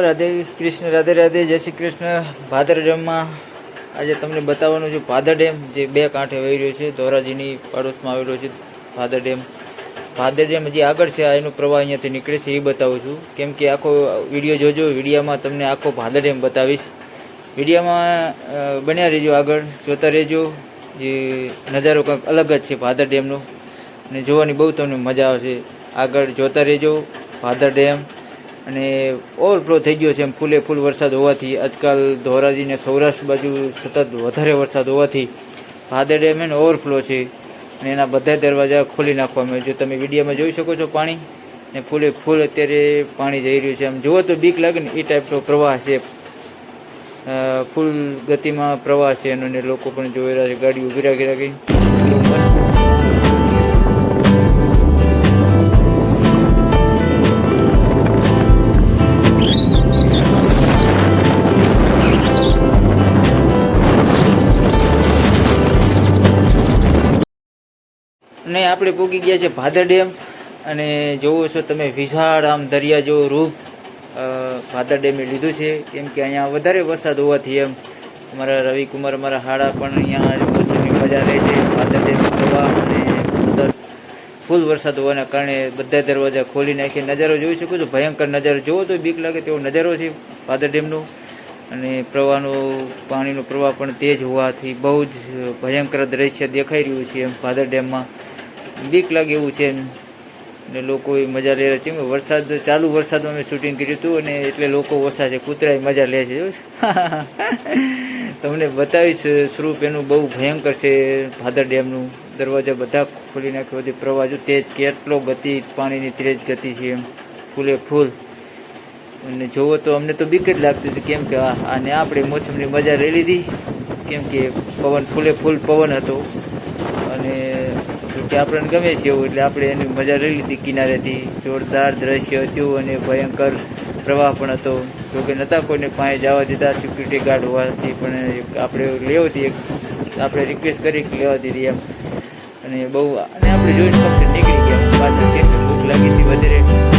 રાધે કૃષ્ણ, રાધે રાધે, જય શ્રી કૃષ્ણ. ભાદર ડેમમાં આજે તમને બતાવવાનું છે. ભાદર ડેમ જે બે કાંઠે વહી રહ્યો છે, ધોરાજીની પાડોશમાં આવેલો છે ભાદર ડેમ. ભાદર ડેમ હજી આગળ છે, એનો પ્રવાહ અહીંયાથી નીકળે છે એ બતાવું છું. કેમ કે આખો વિડીયો જોજો, વિડીયોમાં તમને આખો ભાદર ડેમ બતાવીશ. વિડીયોમાં બન્યા રહેજો, આગળ જોતા રહેજો. જે નજારો કંઈક અલગ જ છે ભાદર ડેમનો, અને જોવાની બહુ તમને મજા આવશે. આગળ જોતા રહેજો ભાદર ડેમ. અને ઓવરફ્લો થઈ ગયો છે એમ, ફૂલે ફૂલ વરસાદ હોવાથી. આજકાલ ધોરાજી ને સૌરાષ્ટ્ર બાજુ સતત વધારે વરસાદ હોવાથી ભાદર ડેમ એને ઓવરફ્લો છે, અને એના બધા દરવાજા ખોલી નાખવામાં. જો તમે વિડીયોમાં જોઈ શકો છો પાણી, ને ફૂલે ફૂલ અત્યારે પાણી જઈ રહ્યું છે. આમ જુઓ તો બીક લાગે ને એ ટાઈપનો પ્રવાહ છે, ફૂલ ગતિમાં પ્રવાહ છે એનો, ને લોકો પણ જોઈ રહ્યા છે, ગાડી ઊભી રાખી રાખી. અને આપણે પૂગી ગયા છે ભાદર ડેમ, અને જોવો છો તમે વિશાળ આમ દરિયા જેવું રૂપ ભાદર ડેમે લીધું છે. કેમ કે અહીંયા વધારે વરસાદ હોવાથી એમ અમારા રવિકુમાર, અમારા હાડા પણ અહીંયા વરસાદની મજા લે છે. ભાદર ડેમ પ્રવાહ અને ફૂલ વરસાદ હોવાના કારણે બધા દરવાજા ખોલી નાખી. નજારો જોઈ શકો છો, ભયંકર નજારો. જોવો તો બીક લાગે તેવો નજારો છે ભાદર ડેમનો. અને પ્રવાહનો પાણીનો પ્રવાહ પણ તેજ હોવાથી બહુ જ ભયંકર દ્રશ્ય દેખાઈ રહ્યું છે એમ ભાદર ડેમમાં. બીક લાગે એવું છે એમ, ને લોકો મજા લે છે. વરસાદ ચાલુ વરસાદમાં મેં શૂટિંગ કર્યું હતું, અને એટલે લોકો ઓછા છે, કૂતરાય મજા લે છે. તમને બતાવીશ સ્વરૂપ એનું, બહુ ભયંકર છે ભાદર ડેમનું. દરવાજા બધા ખોલી નાખ્યો હતી. પ્રવાહ જો તેજ, કેટલો ગતિ પાણીની તેજ ગતિ છે એમ, ફૂલે ફૂલ. અને જોવો તો અમને તો બીક જ લાગતી હતી, કેમ કે આને આપણે મોસમની મજા લઈ લીધી. કેમ કે પવન ફૂલે ફૂલ પવન હતો, અને કે આપણને ગમે છે એવું, એટલે આપણે એની મજા લઈ લીધી કિનારેથી. જોરદાર દ્રશ્ય હતું, અને ભયંકર પ્રવાહ પણ હતો. જોકે નહોતા કોઈને પાસે જવા દીધા સિક્યુરિટી ગાર્ડ હોવાથી, પણ આપણે લેવો હતી, આપણે રિક્વેસ્ટ કરી લેવા દીધી એમ. અને બહુ, અને આપણે જોઈને ફક્ત નીકળી ગયા. પાછળ કે ભૂખ લાગી હતી વધારે.